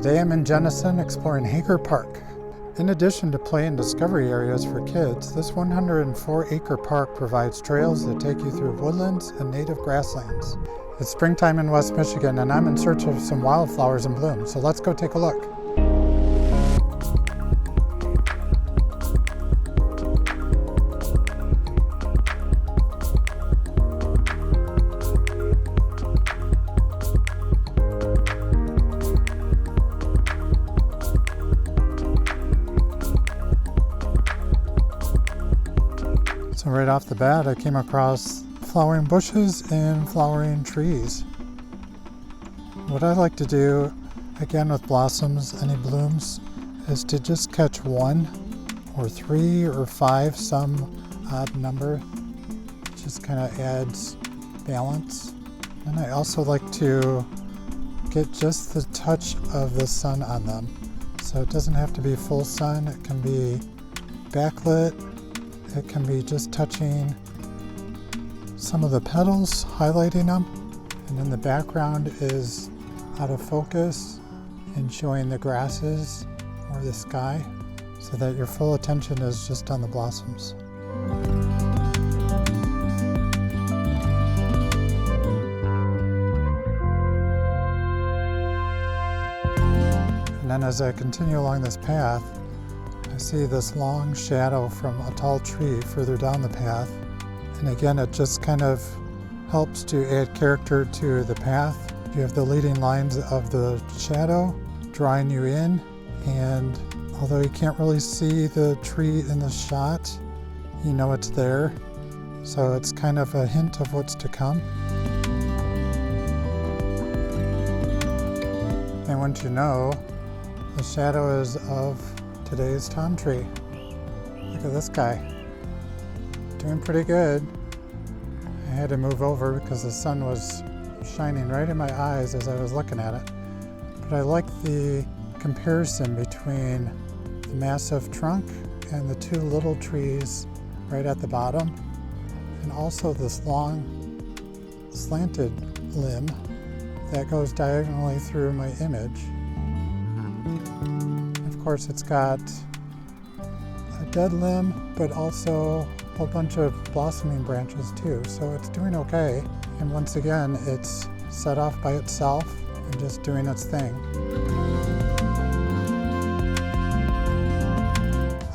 Today I'm in Jenison exploring Hager Park. In addition to play and discovery areas for kids, this 104-acre park provides trails that take you through woodlands and native grasslands. It's springtime in West Michigan and I'm in search of some wildflowers in bloom, so let's go take a look. So right off the bat, I came across flowering bushes and flowering trees. What I like to do, again with blossoms, any blooms, is to just catch one or three or five, some odd number. Just kind of adds balance. And I also like to get just the touch of the sun on them. So it doesn't have to be full sun, it can be backlit. It can be just touching some of the petals, highlighting them, and then the background is out of focus and showing the grasses or the sky so that your full attention is just on the blossoms. And then as I continue along this path, I see this long shadow from a tall tree further down the path. And again, it just kind of helps to add character to the path. You have the leading lines of the shadow drawing you in. And although you can't really see the tree in the shot, you know it's there. So it's kind of a hint of what's to come. And once you know, the shadow is of today's tom tree. Look at this guy. Doing pretty good. I had to move over because the sun was shining right in my eyes as I was looking at it. But I like the comparison between the massive trunk and the two little trees right at the bottom, and also this long slanted limb that goes diagonally through my image. Of course, it's got a dead limb, but also a whole bunch of blossoming branches too, so it's doing okay. And once again, it's set off by itself and just doing its thing.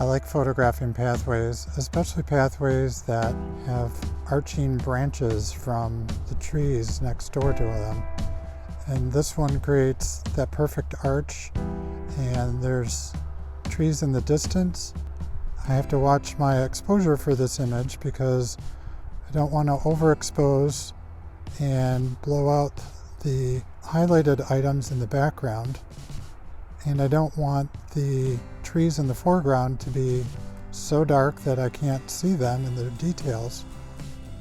I like photographing pathways, especially pathways that have arching branches from the trees next door to them. And this one creates that perfect arch. And there's trees in the distance. I have to watch my exposure for this image because I don't want to overexpose and blow out the highlighted items in the background. And I don't want the trees in the foreground to be so dark that I can't see them in the details.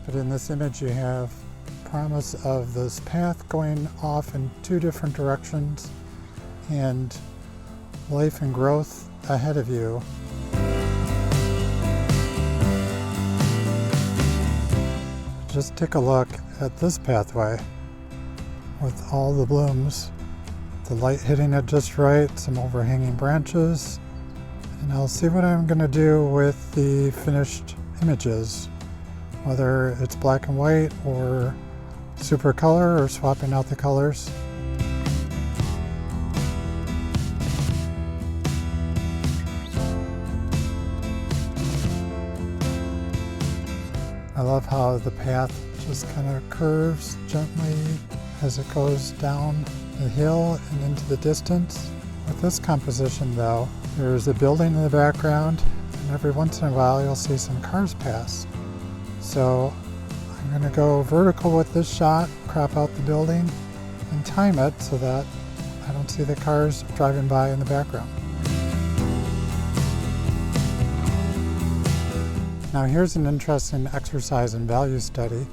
But in this image you have promise of this path going off in two different directions and life and growth ahead of you. Just take a look at this pathway with all the blooms, the light hitting it just right, some overhanging branches, and I'll see what I'm going to do with the finished images, whether it's black and white or super color or swapping out the colors. I love how the path just kind of curves gently as it goes down the hill and into the distance. With this composition though, there's a building in the background and every once in a while you'll see some cars pass. So I'm going to go vertical with this shot, crop out the building and time it so that I don't see the cars driving by in the background. Now here's an interesting exercise in value study.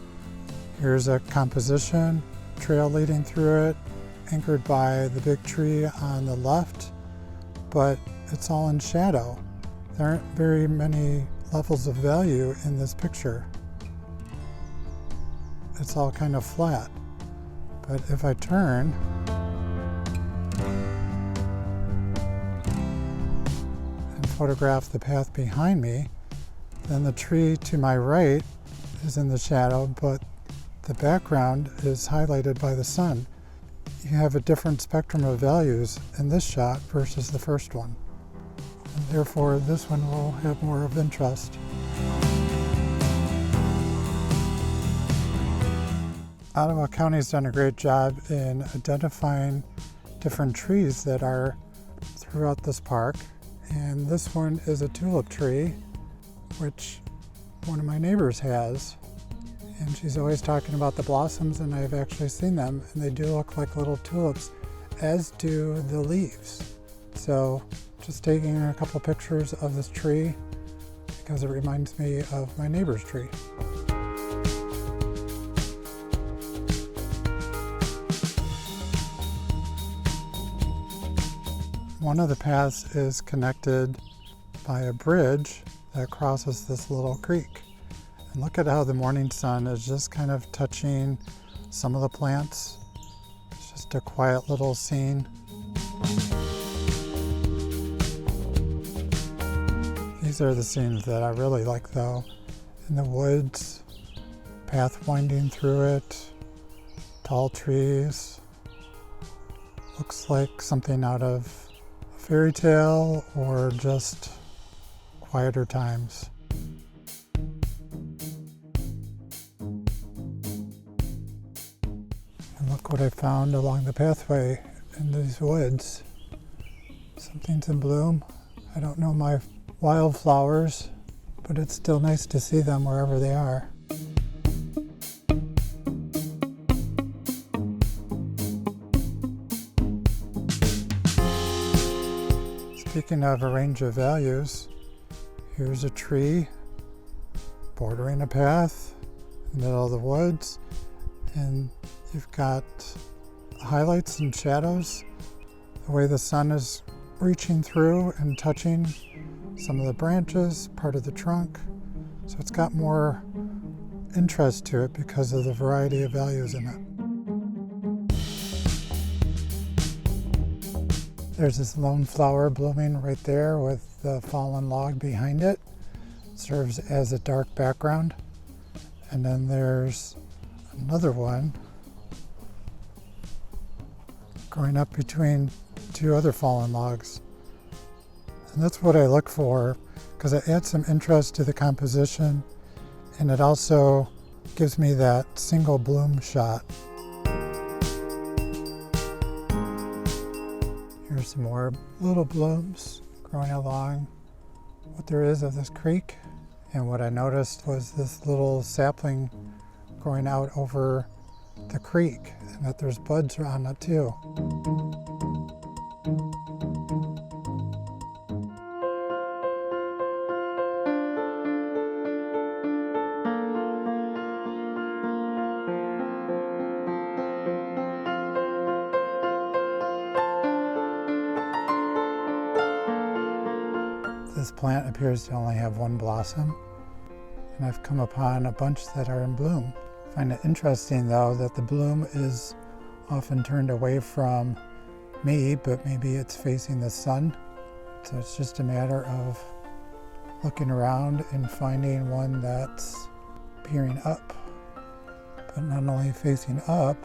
Here's a composition, trail leading through it, anchored by the big tree on the left, but it's all in shadow. There aren't very many levels of value in this picture. It's all kind of flat. But if I turn, photograph the path behind me, then the tree to my right is in the shadow, but the background is highlighted by the sun. You have a different spectrum of values in this shot versus the first one. And therefore, this one will have more of interest. Ottawa County's done a great job in identifying different trees that are throughout this park. And this one is a tulip tree, which one of my neighbors has. And she's always talking about the blossoms, and I've actually seen them, and they do look like little tulips, as do the leaves. So just taking a couple pictures of this tree because it reminds me of my neighbor's tree. One of the paths is connected by a bridge that crosses this little creek. And look at how the morning sun is just kind of touching some of the plants. It's just a quiet little scene. These are the scenes that I really like though. In the woods, path winding through it, tall trees. Looks like something out of a fairy tale or just quieter times. And look what I found along the pathway in these woods. Something's in bloom. I don't know my wildflowers, but it's still nice to see them wherever they are. Speaking of a range of values, here's a tree bordering a path in the middle of the woods, and you've got highlights and shadows, the way the sun is reaching through and touching some of the branches, part of the trunk. So it's got more interest to it because of the variety of values in it. There's this lone flower blooming right there with the fallen log behind it. It serves as a dark background. And then there's another one growing up between two other fallen logs. And that's what I look for, because it adds some interest to the composition, and it also gives me that single bloom shot. Here's some more little blooms growing along what there is of this creek. And what I noticed was this little sapling growing out over the creek, and that there's buds on it too. This plant appears to only have one blossom, and I've come upon a bunch that are in bloom. I find it interesting though that the bloom is often turned away from me, but maybe it's facing the sun. So it's just a matter of looking around and finding one that's peering up, but not only facing up,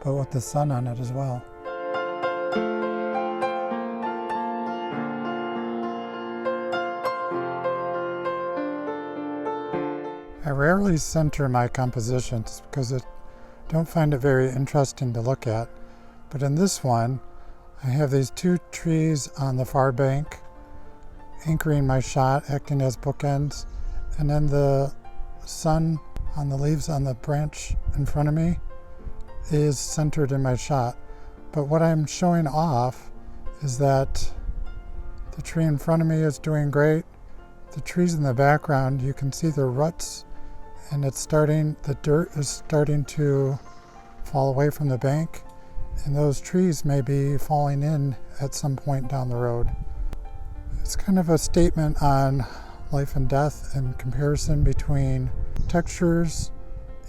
but with the sun on it as well. I rarely center my compositions because I don't find it very interesting to look at. But in this one, I have these two trees on the far bank anchoring my shot, acting as bookends. And then the sun on the leaves on the branch in front of me is centered in my shot. But what I'm showing off is that the tree in front of me is doing great. The trees in the background, you can see the ruts, and the dirt is starting to fall away from the bank, and those trees may be falling in at some point down the road. It's kind of a statement on life and death and comparison between textures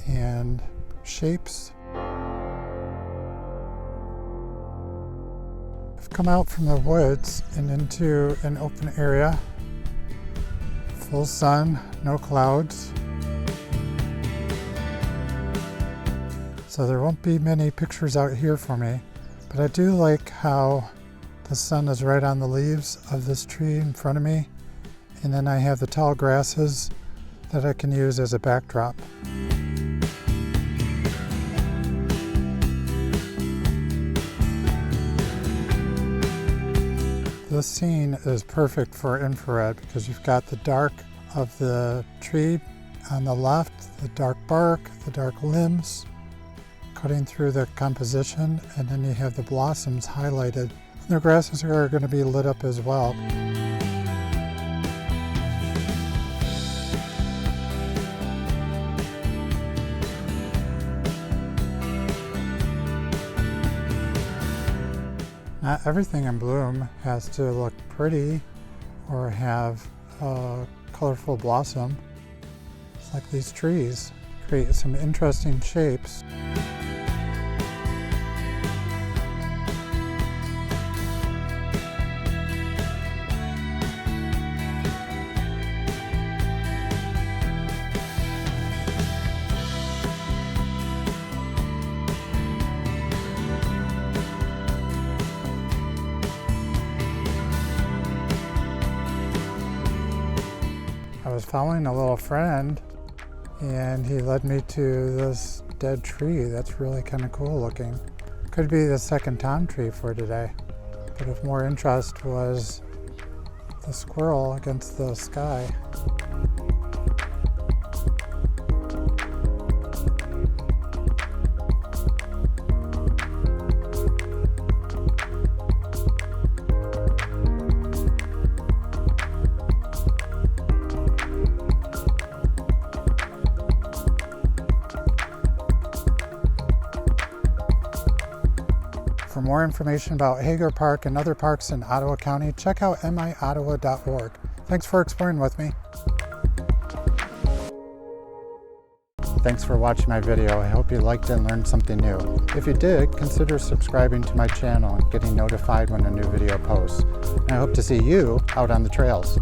and shapes. I've come out from the woods and into an open area. Full sun, no clouds. So there won't be many pictures out here for me, but I do like how the sun is right on the leaves of this tree in front of me, and then I have the tall grasses that I can use as a backdrop. This scene is perfect for infrared because you've got the dark of the tree on the left, the dark bark, the dark limbs cutting through the composition, and then you have the blossoms highlighted. And the grasses are going to be lit up as well. Not everything in bloom has to look pretty or have a colorful blossom. It's like these trees create some interesting shapes. I was following a little friend and he led me to this dead tree that's really kind of cool looking. Could be the second tom tree for today, but of more interest was the squirrel against the sky. For more information about Hager Park and other parks in Ottawa County, check out miottawa.org. Thanks for exploring with me. Thanks for watching my video. I hope you liked and learned something new. If you did, consider subscribing to my channel and getting notified when a new video posts. And I hope to see you out on the trails.